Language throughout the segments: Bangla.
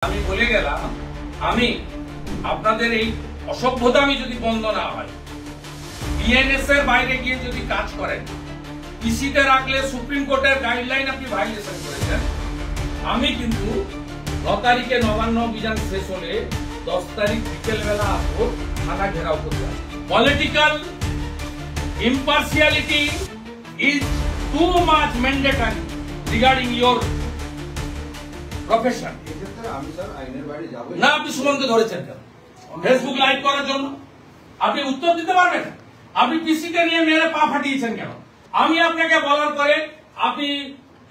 আমি বলে গেলাম আমি আপনাদের এই অসভ্যতা আমি যদি বন্ধ না হয়, বিএনএস এর বাইরে গিয়ে যদি কাজ করেন, পিসিতে রাখলে সুপ্রিম কোর্টের গাইডলাইন আপনি ভাইলেশন করেছেন, আমি কিন্তু 9 তারিখে নবান্ন অভিযান শেষ হলে 10 তারিখ বিকেলবেলা আসবো, থানা ঘেরাও করতে আসবো। Political impartiality is too much mandatory regarding your profession. না, আপনি সুমনকে ধরেছেন কেন? ফেসবুক লাইভ করার জন্য? আপনি উত্তর দিতে পারবেন? আপনি পিসিকে নিয়ে মেরে পা ফাটিয়েছেন কেন? আমি আপনাকে বলার পরে আপনি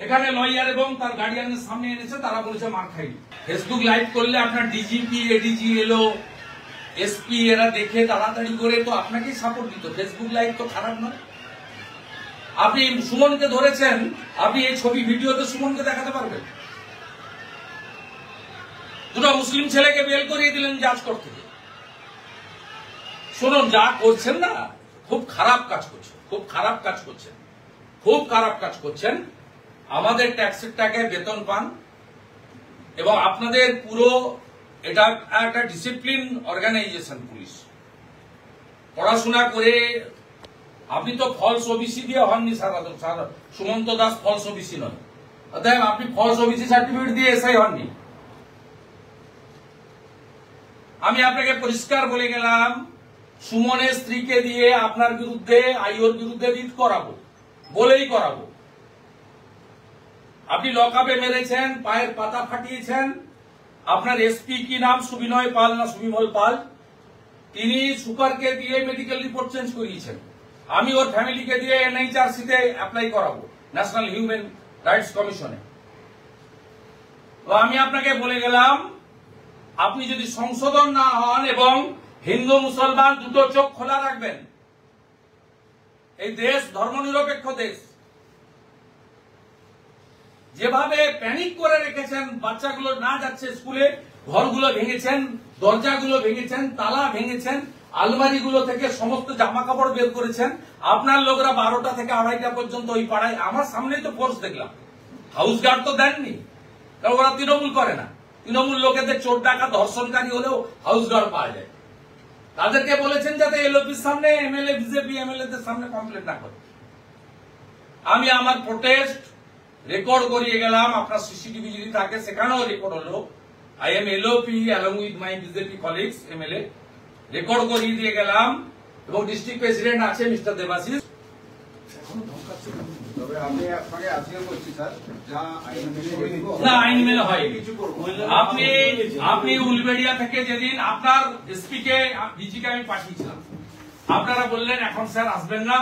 এখানে লয়ার এবং তার গার্ডিয়ানের সামনে এনেছে, তারা বলেছে মার খাই। ফেসবুক লাইভ করলে আপনার ডিজিপি, এডিজি এলো, এসপি এরা দেখে তাড়াতাড়ি করে তো আপনাকেই সাপোর্ট দিত। ফেসবুক লাইভ তো খারাপ নয়। আপনি সুমনকে ধরেছেন, আপনি এই ছবি ভিডিওতে সুমনকে দেখাতে পারবেন? দুটো মুসলিম ছেলেকে বেল করিয়ে দিলেন জাজ কোর্ট থেকে। শুনুন, যা করছেন না, খুব খারাপ কাজ করছেন, খুব খারাপ কাজ করছেন, খুব খারাপ কাজ করছেন। আমাদের ট্যাক্সের টাকায় বেতন পান এবং আপনাদের পুরো এটা একটা ডিসিপ্লিন অর্গানাইজেশন পুলিশ। পড়াশোনা করে আপনি তো ফলস ওবিসি দিয়ে হননি, সুমন্ত দাস ফলস ওবিসি নয়, অতএব আপনি ফলস ওবিসি সার্টিফিকেট দিয়ে এসআই হননি। আমি আপনাকে পরিষ্কার বলে গেলাম, সুমনের স্ত্রীকে দিয়ে আপনার বিরুদ্ধে, আইওর বিরুদ্ধে রিট করাবো, বলেই করাবো। আপনি লকআপে মেরেছেন, পায়ের পাতা ফাটিয়েছেন। আপনার এসপি কি নাম, সুবিনয় পাল না সুবিমল পাল, তিনি সুপারকে দিয়ে মেডিকেল রিপোর্ট চেঞ্জ করিয়েছেন। আমি ওর ফ্যামিলিকে দিয়ে NHRC তে অ্যাপ্লাই করাবো, ন্যাশনাল হিউম্যান রাইটস কমিশনে। তো আমি আপনাকে বলে গেলাম, আপনি যদি সংশোধন না হন এবং হিন্দু মুসলমান দুটো চোখ খোলা রাখবেন, এই দেশ ধর্মনিরপেক্ষ দেশ, যেভাবে প্যানিক করে রেখেছেন, বাচ্চাগুলো না যাচ্ছে স্কুলে, ঘরগুলো ভেঙেছেন, দরজাগুলো ভেঙেছেন, তালা ভেঙেছেন, আলমারিগুলো থেকে সমস্ত জামা কাপড় বের করেছেন। আপনার লোকরা 12টা থেকে 2:30 পর্যন্ত ওই পাড়ায়, আমার সামনেই তো ফোর্স দেখলাম, হাউস গার্ড তো দেননি, কারণ ওরা তৃণমূল করে না। তৃণমূল লোকেদের চোর ডাকা ধর্ষণকারী হলেও হাউস গার্ড পাওয়া যায়। তাদেরকে বলেছেন যাতে এলওপির সামনে এমএলএ, বিজেপি এমএলএ দের সামনে কমপ্লেন না করে। আমি আমার প্রোটেস্ট রেকর্ড করিয়ে গেলাম, আপনার সিসিটিভি যদি থাকে সেখানেও রেকর্ড হলো। I am LOP along with my BJP colleagues MLA, record করিয়ে দিয়ে গেলাম। এবং ডিস্ট্রিক্ট প্রেসিডেন্ট আছে মিস্টার দেবাশিস। না, আইন মেনে হয়। আপনি উলবেড়িয়া থেকে যেদিন আপনার এসপি কে, ডিজি কে আমি পাঠিয়েছিলাম, আপনারা বললেন এখন স্যার আসবেন না,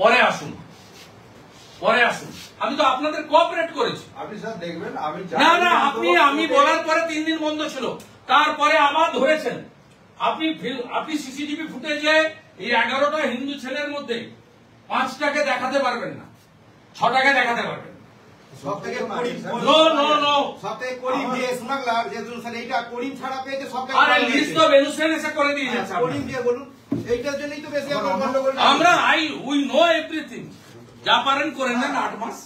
পরে আসুন, পরে আসুন। আমি তো আপনাদের কোঅপারেট করেছি। আপনি স্যার দেখবেন, না না, আমি বলার পরে 3 দিন বন্ধ ছিল, তারপরে আবার ধরেছেন। আপনি সিসিটিভি ফুটেজে এই 11টা হিন্দু ছেলের মধ্যে 5টাকে দেখাতে পারবেন না, 6টাকে দেখাতে পারবেন। আমরা উই নো এভরিথিং, যা পারেন করে নেন, 8 মাস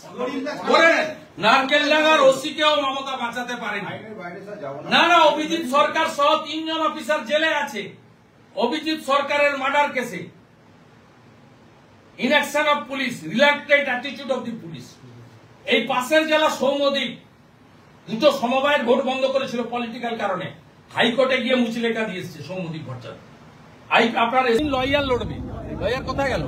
করে নেন। নারকেল ডাঙ্গার ওসি কেও মমতা বাঁচাতে পারেনি। না না, অভিজিৎ সরকার সহ 3 জন অফিসার জেলে আছে অভিজিৎ সরকারের মার্ডার কেসে। Inaction of police, রিল্যাক্টেড attitude of the police. এই পাশের জেলা সৌমদ্বীপ, দুটো সমবায়ের ভোট বন্ধ করেছিল পলিটিক্যাল কারণে, হাইকোর্টে গিয়ে মুচলেখা দিয়ে এসছে সৌমদ্বীপ ভট্টাচার্য। আপনার লয়ার লড়বে, লয়ার কোথায় গেল?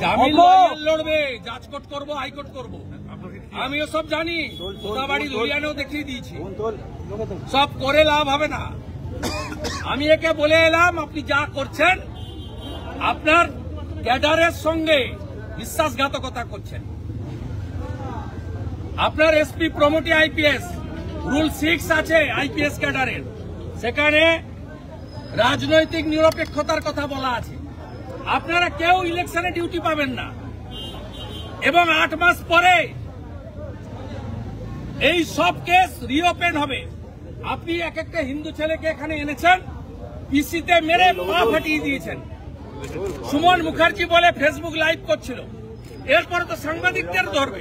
জামিন লয়ার লড়বে, জাজ কোর্ট করবো, হাইকোর্ট করবো, আমিও সব জানি। কোথাবাড়ি লরিয়ানেও দেখিয়ে দিয়েছি, সব করে লাভ হবে না। আমি একে বলে এলাম, আপনি যা করছেন আপনার ক্যাডারের সঙ্গে বিশ্বাসঘাতকতা করছেন। আপনার এসপি প্রমোটি আইপিএস, রুল 6 আছে আইপিএস ক্যাডারের, সেখানে রাজনৈতিক নিরপেক্ষতার কথা বলা আছে। আপনারা কেউ ইলেকশনে ডিউটি পাবেন না এবং 8 মাস পরে এই সব কেস রিওপেন হবে। আপনি এক একটা হিন্দু ছেলেকে এখানে এনেছেন, পিসিতে মেরে পা ফাটিয়ে দিয়েছেন। সুমন মুখার্জি বলে ফেসবুক লাইভ করছিল, এরপরে তো সাংবাদিকদের ধরবে।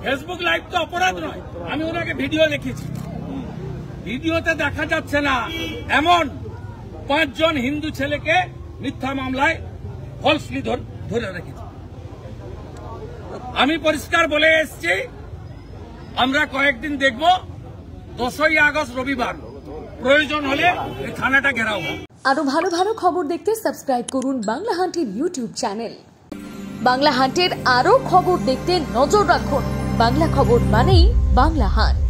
ফেসবুক লাইভ তো অপরাধ নয়, আমি ওনাকে ভিডিও লিখেছি, ভিডিওতে দেখা যাচ্ছে না এমন 5 জন হিন্দু ছেলেকে মিথ্যা মামলায় ফলসলি ধরে রেখেছে। আমি পরিষ্কার বলে এসেছি, আমরা কয়েকদিন দেখব 10ই আগস্ট রবিবার প্রয়োজন হলে এই থানাটা ঘেরাও। আরো ভালো ভালো খবর দেখতে সাবস্ক্রাইব করুন বাংলা হান্টের ইউটিউব চ্যানেল। বাংলা হান্টের আরো খবর দেখতে নজর রাখুন। বাংলা খবর মানেই বাংলা হান্ট।